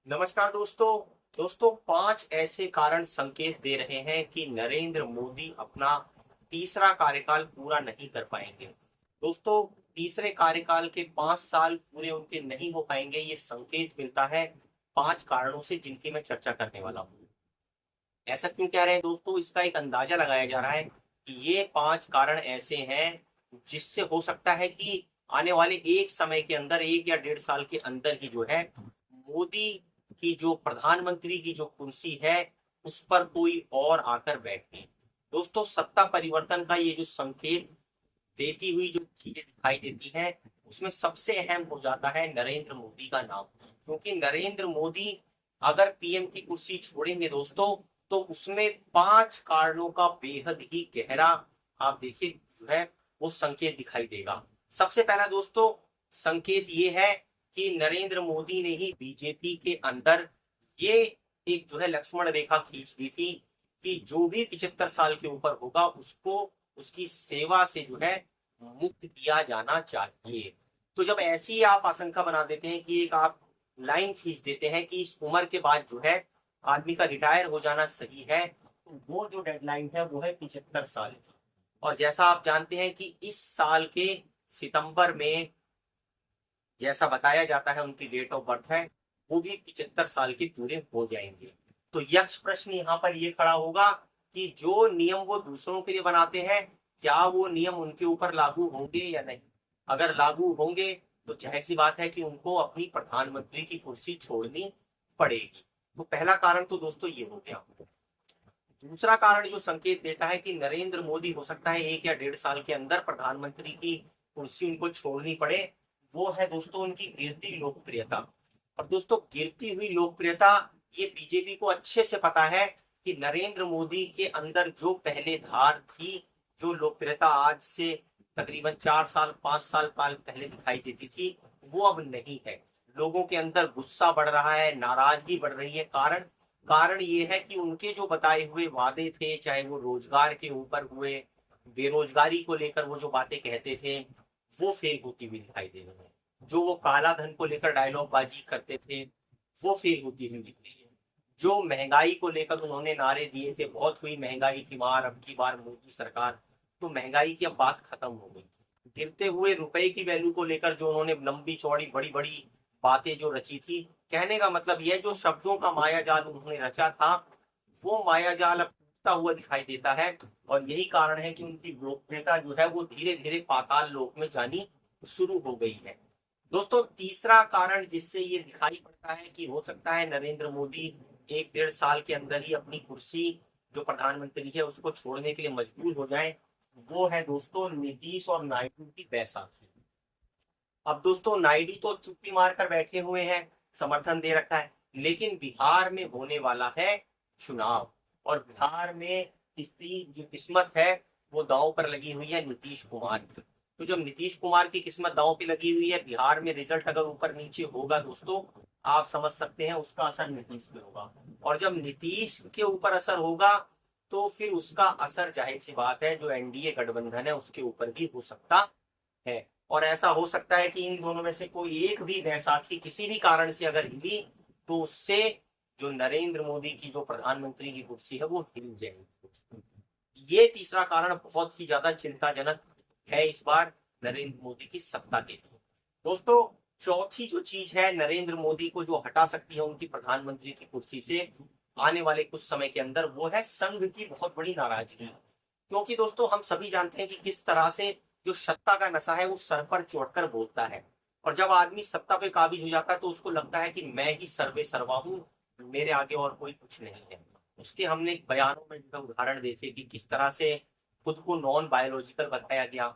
नमस्कार दोस्तों। दोस्तों, 5 ऐसे कारण संकेत दे रहे हैं कि नरेंद्र मोदी अपना तीसरा कार्यकाल पूरा नहीं कर पाएंगे। दोस्तों, तीसरे कार्यकाल के 5 साल पूरे उनके नहीं हो पाएंगे, ये संकेत मिलता है 5 कारणों से, जिनकी मैं चर्चा करने वाला हूँ। ऐसा क्यों कह रहे हैं दोस्तों? इसका एक अंदाजा लगाया जा रहा है कि ये 5 कारण ऐसे हैं जिससे हो सकता है कि आने वाले एक समय के अंदर, 1 या 1.5 साल के अंदर ही जो है, मोदी की जो प्रधानमंत्री की जो कुर्सी है उस पर कोई और आकर बैठे। दोस्तों, सत्ता परिवर्तन का ये जो संकेत देती हुई जो चीजें दिखाई देती हैं, उसमें सबसे अहम हो जाता है नरेंद्र मोदी का नाम। क्योंकि नरेंद्र मोदी अगर पीएम की कुर्सी छोड़ेंगे दोस्तों, तो उसमें 5 कारणों का बेहद ही गहरा, आप देखिए, जो है वो संकेत दिखाई देगा। सबसे पहला दोस्तों संकेत ये है कि नरेंद्र मोदी ने ही बीजेपी के अंदर ये एक जो है लक्ष्मण रेखा खींच दी थी कि जो भी 75 साल के ऊपर होगा उसको उसकी सेवा से जो है मुक्त किया जाना चाहिए। तो जब ऐसी आप आशंका बना देते हैं कि एक आप लाइन खींच देते हैं कि इस उम्र के बाद जो है आदमी का रिटायर हो जाना सही है, तो वो जो डेडलाइन है वो है 75 साल की। और जैसा आप जानते हैं कि इस साल के सितंबर में, जैसा बताया जाता है उनकी डेट ऑफ बर्थ है, वो भी 75 साल के पूरे हो जाएंगे। तो यक्ष प्रश्न यहाँ पर ये खड़ा होगा कि जो नियम वो दूसरों के लिए बनाते हैं, क्या वो नियम उनके ऊपर लागू होंगे या नहीं। अगर लागू होंगे तो जाहिर सी बात है कि उनको अपनी प्रधानमंत्री की कुर्सी छोड़नी पड़ेगी। तो पहला कारण तो दोस्तों ये हो गया। दूसरा कारण जो संकेत देता है कि नरेंद्र मोदी हो सकता है 1 या 1.5 साल के अंदर प्रधानमंत्री की कुर्सी उनको छोड़नी पड़े, वो है दोस्तों उनकी गिरती लोकप्रियता। और दोस्तों, गिरती हुई लोकप्रियता, ये बीजेपी को अच्छे से पता है कि नरेंद्र मोदी के अंदर जो पहले धार थी, जो लोकप्रियता आज से तकरीबन 4 साल 5 साल पहले दिखाई देती थी, वो अब नहीं है। लोगों के अंदर गुस्सा बढ़ रहा है, नाराजगी बढ़ रही है। कारण कारण ये है कि उनके जो बताए हुए वादे थे, चाहे वो रोजगार के ऊपर हुए, बेरोजगारी को लेकर वो जो बातें कहते थे, वो फेल होती हुई दिखाई दे रही है। जो वो काला धन को लेकर डायलॉग बाजी करते थे, वो फेल होती हुई दिख रही है। जो महंगाई को लेकर उन्होंने नारे दिए थे, बहुत हुई महंगाई की मार, अब की बार मोदी सरकार, तो महंगाई की अब बात खत्म हो गई। गिरते हुए रुपए की वैल्यू को लेकर जो उन्होंने लंबी चौड़ी बड़ी बड़ी बातें जो रची थी, कहने का मतलब यह, जो शब्दों का माया जाल उन्होंने रचा था, वो माया जाल अब टूटता हुआ दिखाई देता है। और यही कारण है कि उनकी लोकप्रियता जो है वो धीरे धीरे पाताल लोक में जानी शुरू हो गई है। दोस्तों, तीसरा कारण जिससे ये दिखाई पड़ता है कि हो सकता है नरेंद्र मोदी 1 डेढ़ साल के अंदर ही अपनी कुर्सी, जो प्रधानमंत्री है, उसको छोड़ने के लिए मजबूर हो जाए, वो है दोस्तों नीतीश और नायडू की बैसाखी। अब दोस्तों, नायडू तो चुप्पी मारकर बैठे हुए हैं, समर्थन दे रखा है, लेकिन बिहार में होने वाला है चुनाव। और बिहार में किसकी जो किस्मत है वो दांव पर लगी हुई है नीतीश कुमार की। तो जब नीतीश कुमार की किस्मत दांव पे लगी हुई है, बिहार में रिजल्ट अगर ऊपर नीचे होगा दोस्तों, आप समझ सकते हैं उसका असर नीतीश पे होगा। और जब नीतीश के ऊपर असर होगा, तो फिर उसका असर जाहिर सी बात है जो एनडीए गठबंधन है उसके ऊपर भी हो सकता है। और ऐसा हो सकता है कि इन दोनों में से कोई एक भी बैसाखी किसी भी कारण से अगर हिली, तो उससे जो नरेंद्र मोदी की जो प्रधानमंत्री की कुर्सी है वो हिल जाएगी। ये तीसरा कारण बहुत ही ज्यादा चिंताजनक है इस बार नरेंद्र मोदी की सत्ता के लिए। दोस्तों, चौथी जो चीज है नरेंद्र मोदी को जो हटा सकती है उनकी प्रधानमंत्री की कुर्सी से आने वाले कुछ समय के अंदर, वो है संघ की बहुत बड़ी नाराजगी। क्योंकि दोस्तों, हम सभी जानते हैं कि किस तरह से जो सत्ता का नशा है वो सर पर चढ़कर बोलता है। और जब आदमी सत्ता पे काबिज हो जाता है तो उसको लगता है कि मैं ही सर्वे सर्वा हूं, मेरे आगे और कोई कुछ नहीं है। उसके हमने बयानों में जो उदाहरण देखे कि किस तरह से खुद को नॉन बायोलॉजिकल बताया गया,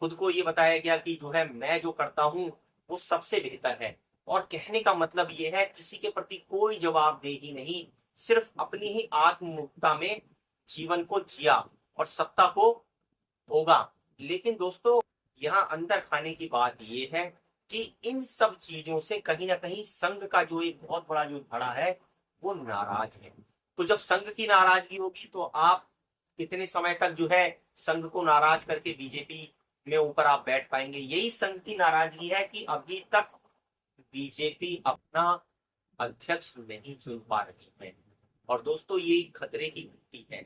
खुद को ये बताया गया कि जो है मैं जो करता हूँ वो सबसे बेहतर है। और कहने का मतलब ये है, किसी के प्रति कोई जवाबदेही नहीं, सिर्फ अपनी ही आत्ममुक्ता में जीवन को जिया और सत्ता को होगा। लेकिन दोस्तों, यहाँ अंदर खाने की बात ये है कि इन सब चीजों से कहीं ना कहीं संघ का जो एक बहुत बड़ा जो धड़ा है वो नाराज है। तो जब संघ की नाराजगी होगी तो आप कितने समय तक जो है संघ को नाराज करके बीजेपी में ऊपर आप बैठ पाएंगे। यही संघ की नाराजगी है कि अभी तक बीजेपी अपना अध्यक्ष नहीं चुन पा रही है। और दोस्तों ये खतरे की घंटी है।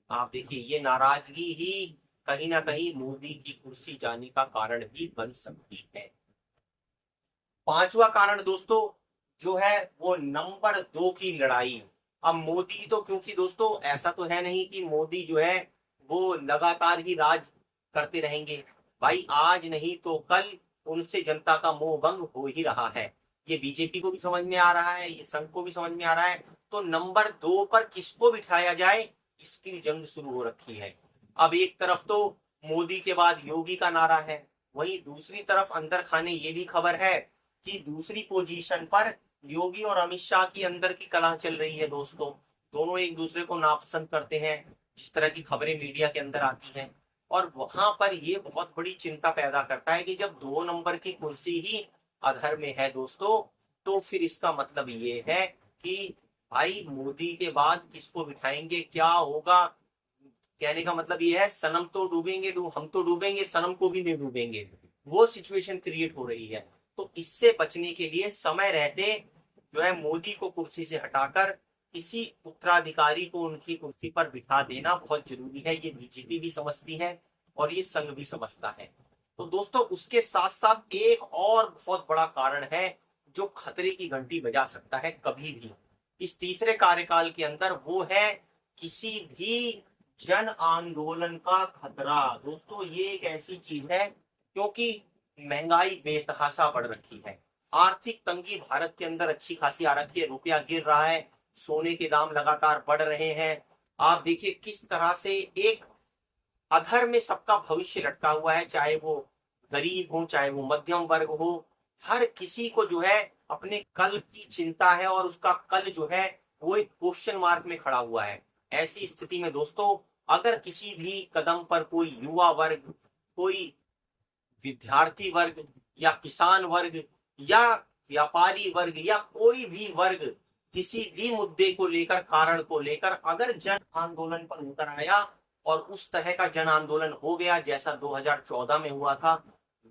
आप देखिए ये नाराजगी ही कहीं ना कहीं मोदी की कुर्सी जाने का कारण भी बन सकती है। पांचवा कारण दोस्तों जो है वो नंबर 2 की लड़ाई। अब मोदी तो, क्योंकि दोस्तों ऐसा तो है नहीं कि मोदी जो है वो लगातार ही राज करते रहेंगे। भाई आज नहीं तो कल उनसे जनता का मोह भंग हो ही रहा है। ये बीजेपी को भी समझ में आ रहा है, ये संघ को भी समझ में आ रहा है। तो नंबर 2 पर किसको बिठाया जाए, इसकी जंग शुरू हो रखी है। अब एक तरफ तो मोदी के बाद योगी का नारा है, वहीं दूसरी तरफ अंदर खाने ये भी खबर है कि दूसरी पोजीशन पर योगी और अमित शाह की अंदर की कलह चल रही है। दोस्तों दोनों एक दूसरे को नापसंद करते हैं, जिस तरह की खबरें मीडिया के अंदर आती हैं। और वहां पर ये बहुत बड़ी चिंता पैदा करता है कि जब 2 नंबर की कुर्सी ही अधर में है दोस्तों, तो फिर इसका मतलब ये है कि भाई मोदी के बाद किसको बिठाएंगे, क्या होगा। कहने का मतलब ये है सनम तो डूबेंगे, हम तो डूबेंगे, सनम को भी नहीं डूबेंगे। वो सिचुएशन क्रिएट हो रही है। तो इससे बचने के लिए समय रहते जो है मोदी को कुर्सी से हटाकर किसी उत्तराधिकारी को उनकी कुर्सी पर बिठा देना बहुत जरूरी है। ये बीजेपी भी समझती है और ये संघ भी समझता है। तो दोस्तों उसके साथ साथ एक और बहुत बड़ा कारण है जो खतरे की घंटी बजा सकता है कभी भी इस तीसरे कार्यकाल के अंदर, वो है किसी भी जन आंदोलन का खतरा। दोस्तों ये एक ऐसी चीज है क्योंकि महंगाई बेतहाशा बढ़ रखी है, आर्थिक तंगी भारत के अंदर अच्छी खासी आ रखी है, रुपया गिर रहा है, सोने के दाम लगातार बढ़ रहे हैं। आप देखिए किस तरह से एक अधर में सबका भविष्य लटका हुआ है, चाहे वो गरीब हो चाहे वो मध्यम वर्ग हो। हर किसी को जो है अपने कल की चिंता है और उसका कल जो है वो एक क्वेश्चन मार्क में खड़ा हुआ है। ऐसी स्थिति में दोस्तों अगर किसी भी कदम पर कोई युवा वर्ग, कोई विद्यार्थी वर्ग या किसान वर्ग या व्यापारी वर्ग या कोई भी वर्ग किसी भी मुद्दे को लेकर, कारण को लेकर अगर जन आंदोलन पर उतर आया और उस तरह का जन आंदोलन हो गया जैसा 2014 में हुआ था,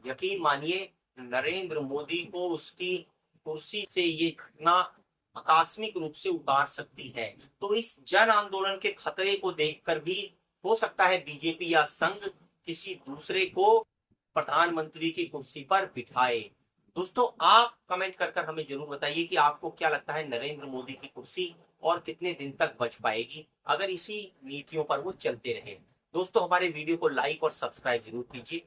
यकीन मानिए नरेंद्र मोदी को उसकी कुर्सी से ये घटना आकस्मिक रूप से उतार सकती है। तो इस जन आंदोलन के खतरे को देखकर भी हो सकता है बीजेपी या संघ किसी दूसरे को प्रधानमंत्री की कुर्सी पर बिठाए। दोस्तों आप कमेंट कर हमें जरूर बताइए कि आपको क्या लगता है नरेंद्र मोदी की कुर्सी और कितने दिन तक बच पाएगी अगर इसी नीतियों पर वो चलते रहे। दोस्तों हमारे वीडियो को लाइक और सब्सक्राइब जरूर कीजिए।